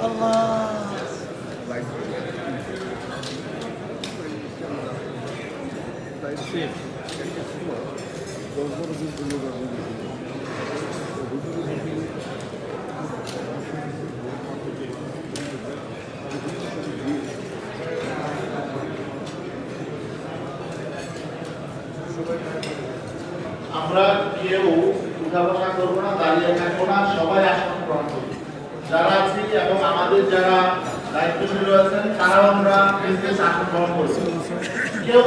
আমরা কেউ উঠা বসা করবো না, দাঁড়িয়ে থাকবো না, সবাই আসন গ্রহণ করবো। যারা আছি এবং আমাদের যারা দায়িত্বশীল রয়েছেন তারাও আমরা নিজ আসন গ্রহণ করবো। কেউ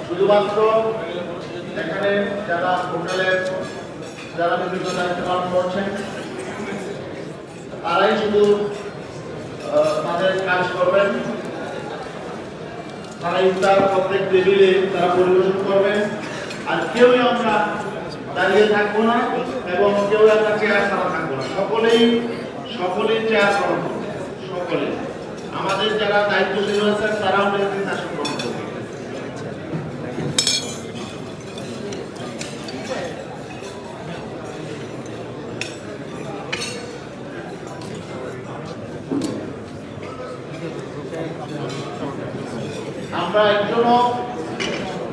শুধুমাত্র এখানে যারা হোটেলের যারা বিভিন্ন দায়িত্ব পালন করছেন তারাই শুধু তাদের কাজ করবেন, তারা ইফতার প্রত্যেক টেবিলে তারা পরিবেশন করবেন। আর কেউই আমরা দাঁড়িয়ে থাকবো না এবং কেউ একটা চেয়ার ছাড়া থাকবো না, সকলেই চেয়ার গ্রহণ করবো। সকলে আমাদের যারা দায়িত্বশীল রয়েছেন তারাও নেতৃত্ব আসন গ্রহণ করবে। আমরা একজনও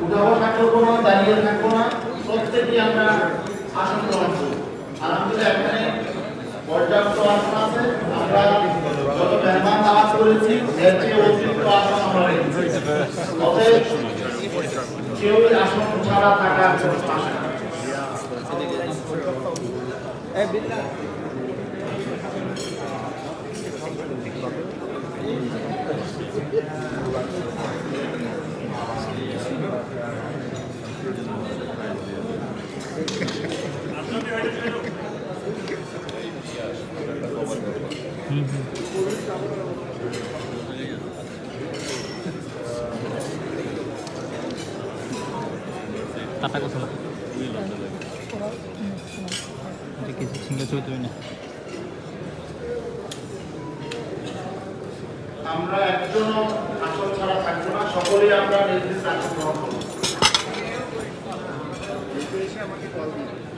উঠা বসা করবো না, দাঁড়িয়ে থাকবো না, প্রত্যেকেই আমরা আসন গ্রহণ করবো। আলহামদুলিল্লাহ এখানে পর্যাপ্ত আসন আছে। আমরা যত মেহমান দাওয়াত করেছি এর চেয়ে অতিরিক্ত আসন আমরা রেখেছি। অতএব কেউ আসন ছাড়া থাকার কোনো পাশে না। টাটা কথা কিছু ছিঙ্গা ছবি তুই না। আমরা একজনও আসন ছাড়া থাকবো না, সকলেই আমরা নির্দিষ্ট আসন গ্রহণ করবো।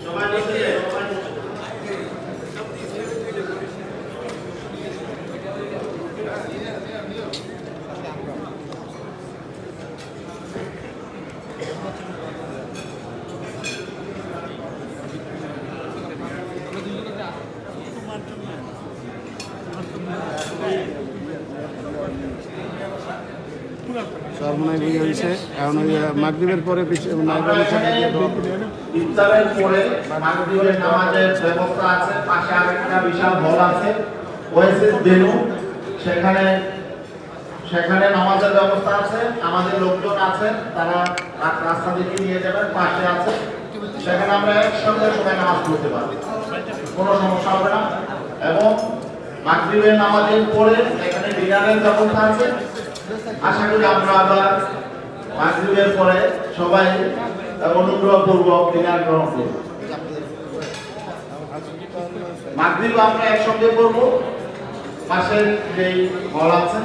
সবাই সর্বনাই বই হয়েছে এখন ওই মাগরিবের পরে ইফতারের পরে মাগরিবের নামাজের ব্যবস্থা আছে। পাশে আরেকটা বিশাল হল আছে, ওয়েসিস ভেন্যু, সেখানে নামাজের ব্যবস্থা আছে। আমাদের লোকজন আছে, তারা রাস্তা দিকে নিয়ে যাবেন, পাশে আছে, সেখানে আমরা একসঙ্গে সবাই নামাজ পড়তে পারবো, কোনো সমস্যা হবে না। এবং মাগরিবের নামাজের পরে এখানে ডিনারের ব্যবস্থা আছে। আশা করি আমরা আবার মাগরিবের পরে সবাই অনুগ্রহপূর্বক ডিনার গ্রহণ করব। মাগরিব আমরা একসঙ্গে করব। পাশের যেই হল আছে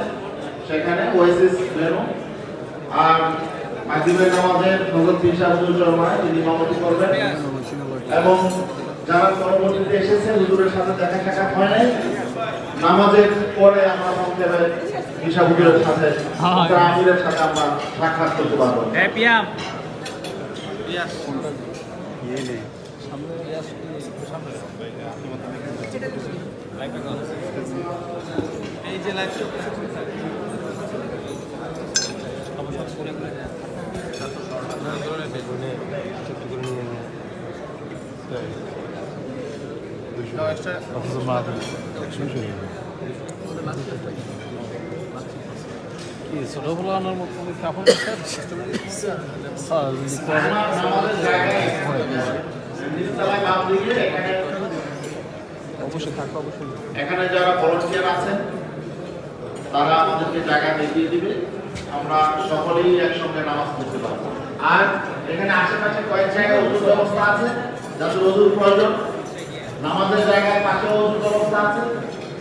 সেখানে ওয়েসিস ভেন্যু। আর মাগরিবের নামাজের হযরত পীর সাহেব হুজুর চরমায় যিনি ইমামতি করবেন এবং যারা পরবর্তীতে এসেছে হুজুরের সাথে দেখা সাক্ষাৎ হয় নাই, নামাজের পরে আমরা সংক্ষেপে হিসাবুলের সাথে আমিরের সাথে আমরা সাক্ষাৎ করতে পারবো। এই যে লাইভ ছোটবেলা আনার মতো কাপড় অবশ্যই থাকবে। অবশ্যই এখানে যারা ভলান্টিয়ার আছেন তারা আমাদেরকে জায়গা দেখিয়ে দিবে, আমরা সকলেই একসঙ্গে নামাজ পড়তে পারবো। আর এখানে আশেপাশে কয়েক জায়গায় ওযুর ব্যবস্থা আছে, যাদের ওযুর প্রয়োজন। নামাজের জায়গায় পাশেও ওযুর ব্যবস্থা আছে,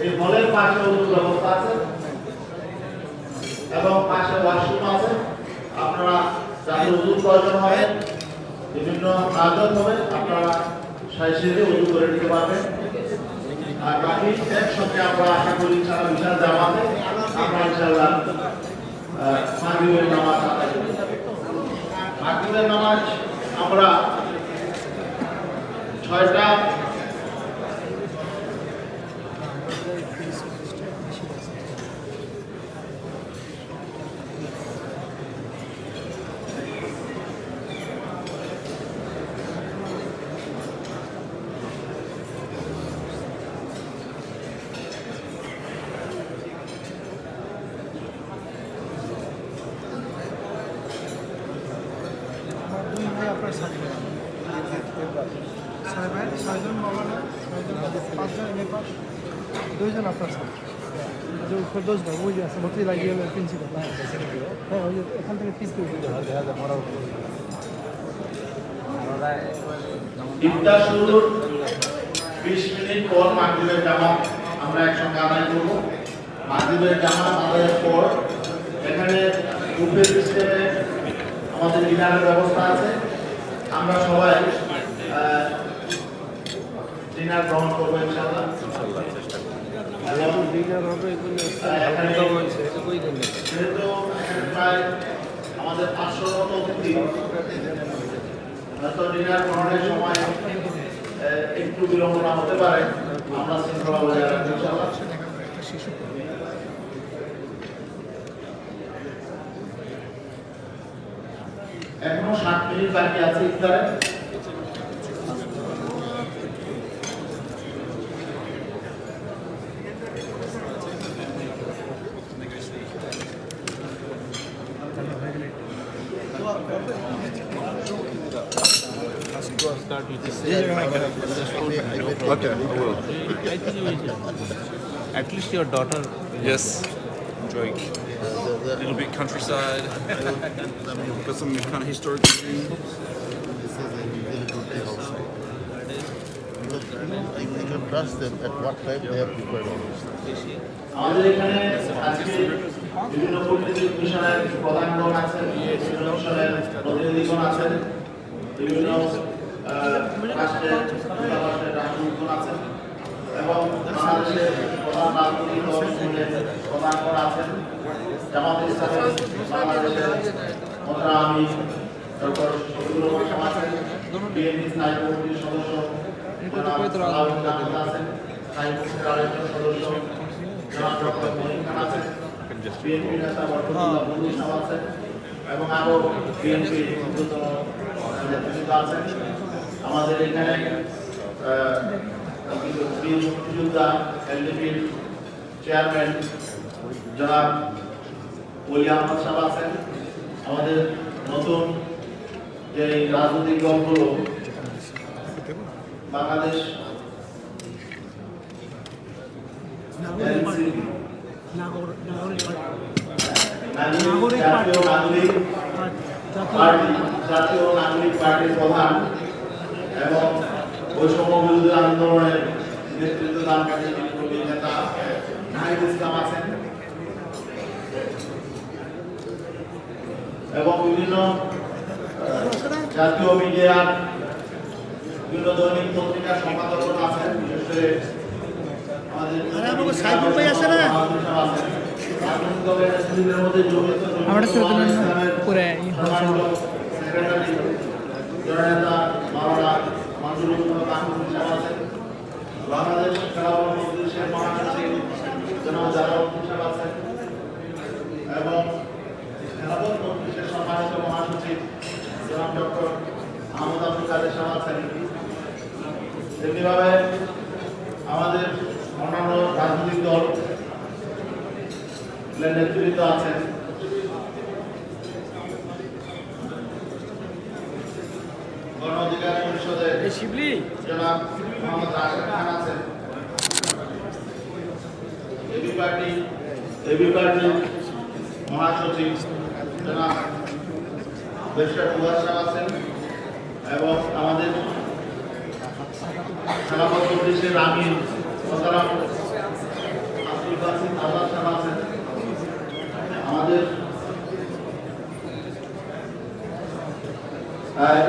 এই হলের পাশে ওযুর ব্যবস্থা আছে এবং পাশে ওয়াশরুম আছে। আপনারা যাদের ওযুর প্রয়োজন হবে, বিভিন্ন কাজও হবে, আপনারা সাইসে ওযু করে নিতে পারবেন। আর বাকি একসঙ্গে আমরা আশা করি সারা বিশাল জামাতে আমরা ইনশাআল্লাহ মাগরিবের নামাজ আদায় করব। মাগরিবের নামাজ আমরা 6টা আপনার সাথে ছয়জন মৌলানা, 5জন নেপাল, 2জন আপনার সাথে, ফেরদৌস ভাই ওই যে আছে ভর্তি লাগিয়ে প্রিন্সিপাল। হ্যাঁ ওই যে এখান থেকে ফিস করে ইফতার শুরুর 20 মিনিট পর মাগরিবের জামাত আমরা একসঙ্গে আদায় করব। মাগরিবের জামাত আদায়ের পর এখানে বুফে সিস্টেমে আমাদের ডিনারের ব্যবস্থা আছে। আমরা সবাই ডিনার গ্রহণ করবো ইনশাআল্লাহ। যেহেতু প্রায় আমাদের 500 মতো অতিথি, হয়তো ডিনার গ্রহণের সময় একটু বিলম্বনা হতে পারে, আমরা শৃঙ্খলা বজায় রাখবো ইনশাআল্লাহ। এখনো 7 মিনিট বাকি আছে ইফতারে। Start with this. Okay, I will. I think you will. At least your daughter. Yes, enjoying a little bit countryside. Got some kind of historic things. This is a very good day also. Because I can trust them at what time they have prepared all this. আমাদের এখানে আজকে বিভিন্ন কূটনৈতিক মিশনের প্রধানগণ আছেন, বিভিন্ন মিশনের প্রতিনিধিগণ আছেন, বিভিন্ন রাষ্ট্রের দূতাবাসের রাষ্ট্রদূতগণ আছেন এবং বাংলাদেশের প্রধান রাজনৈতিক দলসমূহের প্রধানগণ আছেন। জামাতে ইসলামের বাংলাদেশের মোহতারাম আমির ডক্টর শফিকুর রহমান সাহেব আছেন, বিএনপি স্থায়ী কমিটির সদস্য জনাব সালাউদ্দিন আহমেদ আছেন, স্থায়ী কমিটির আরেকজন সদস্য জনাব ডক্টর মহিন খান আছেন, বিএনপি নেতা বরকতুল্লাহ বন্ধু সাহেব আছেন এবং আরো বিএনপির ঊর্ধ্বতন নেতৃত্ব আছেন। আমাদের এখানে বীর মুক্তিযোদ্ধা এলডিপির চেয়ারম্যান জনাব ওলি আহমদ সাহেব আছেন। আমাদের নতুন যে রাজনৈতিক দলগুলো বাংলাদেশ জাতীয় নাগরিক পার্টির প্রধান এবং বৈষম্য বিরোধী আন্দোলনের নেতৃত্ব দানকারী বিপ্লবী নেতা নাহিদ ইসলাম আছেন এবং বিভিন্ন জাতীয় মিডিয়ার বিভিন্ন দৈনিক পত্রিকার সম্পাদক আছেন। বিশেষ করে আমাদের সাইফুল ভাই আছে না, রাজনৈতিক দলের নেতৃত্বের মধ্যে জড়িত সেক্রেটারি জননেতা মাওলানা মঞ্জুরুল কানুন সাহেব আছেন, বাংলাদেশ খেলাফত মজলিসের মহাসচিব জনাব জালালউদ্দিন সাহেব আছেন এবং খেলাফত মজলিসের সম্মানিত মহাসচিব জনাব ডক্টর আহমদ আব্দুল কাদের সাহেব আছেন। তেমনিভাবে আমাদের অন্যান্য রাজনৈতিক দল নেতৃত্ব আছেন। গণ অধিকার পরিষদের জনাব মোহাম্মদ রাশেদ খান আছেন। এবি পার্টির মহাসচিব জনাব বেশর ফুয়াদ সাহেব আছেন এবং আমাদের খেলাফত মজলিসের আমির মোহতারাম আব্দুল বাসিত আজাদ সাহেব আছেন। আমাদের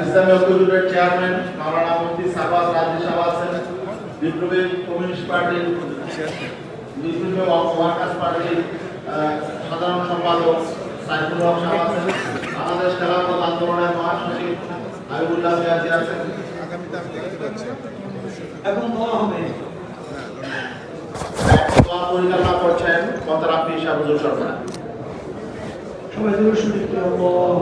ইসলামী ঐক্য জোটের চেয়ারম্যান মাওলানা মুফতি সাবাস রাজি সাহেব আছেন। বিপ্লবী কমিউনিস্ট পার্টির বিপ্লবী ওয়ার্কার্স পার্টির সাধারণ সম্পাদক সাইফুল হক সাহেব আছেন, বাংলাদেশ খেলাফত আন্দোলনের মহাসচিব হাবিবুল্লাহ মিয়াজি আছেন। এখন দোয়া হবে। দোয়া পরিচালনা করছেন মহতারাম শাহ হুজুর সরকার। সবাই দূর শুনে কি আল্লাহ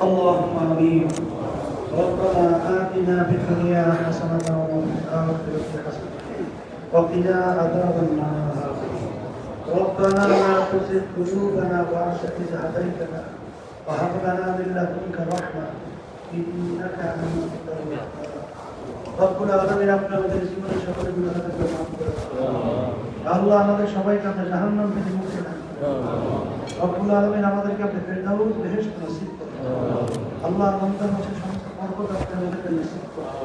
اللهم امين. ربنا آتنا في الدنيا حسنة وفي الآخرة حسنة وقنا عذاب النار. ربنا لا تزغ قلوبنا بعد إذ هديتنا وهب لنا من لدنك رحمة إنك أنت الوهاب. رب العالمين আপনি আমাদের জীবনের সকল গুনাহকে মাফ করে দিন। আল্লাহ আমাদের সবাইকে আপনি জাহান্নাম থেকে মুক্তি দান। রব্বুল আলামিন আমাদেরকে আপনি ফেরদাউস বেহেশত নসিব করুন। আল্লাহ রমজান মাসের সমস্ত বরকত আপনি আমাদেরকে নসিব করুন।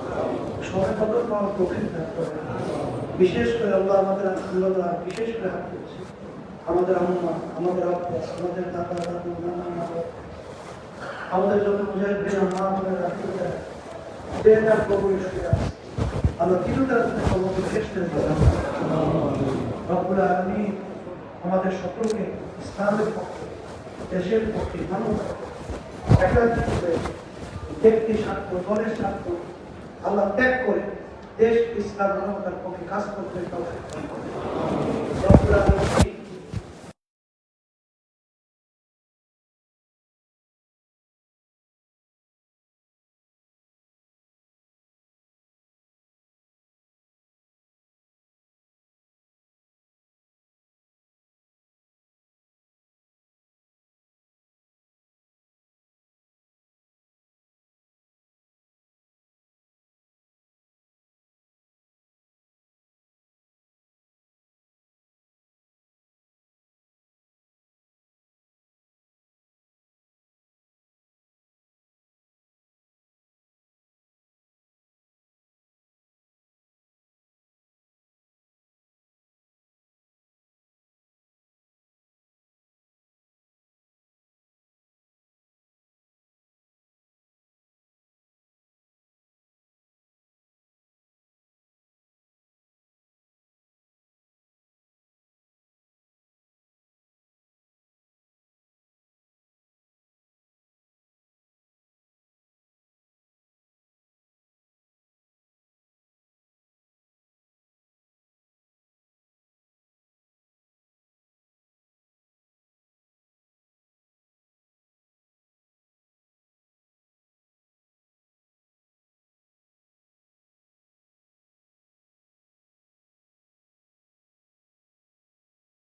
সবাই কদর পাওয়ার তৌফিক দান করুন। বিশেষ করে আল্লাহ আমাদের আল্লাহ বিশেষ করে আমাদের আম্মা, আমাদের আব্বা, আমাদের দাদা দাদু, নানা নানা, আমাদের যত মুজাহিদ ভাই মা আমাদের রাখতে দেনার কবুল শুকরিয়া আল্লাহ কিরুদার থেকে কবুল বেহেশত দান। রব্বুল আলামিন আমাদের সকলকে ইসলামের পক্ষে, দেশের পক্ষে, মানবতার পক্ষে একাধিক করে ব্যক্তি স্বার্থ, দলের স্বার্থ আল্লাহ ত্যাগ করে দেশ ইসলাম মানবতার পক্ষে কাজ করতে রব্বুল আলামিন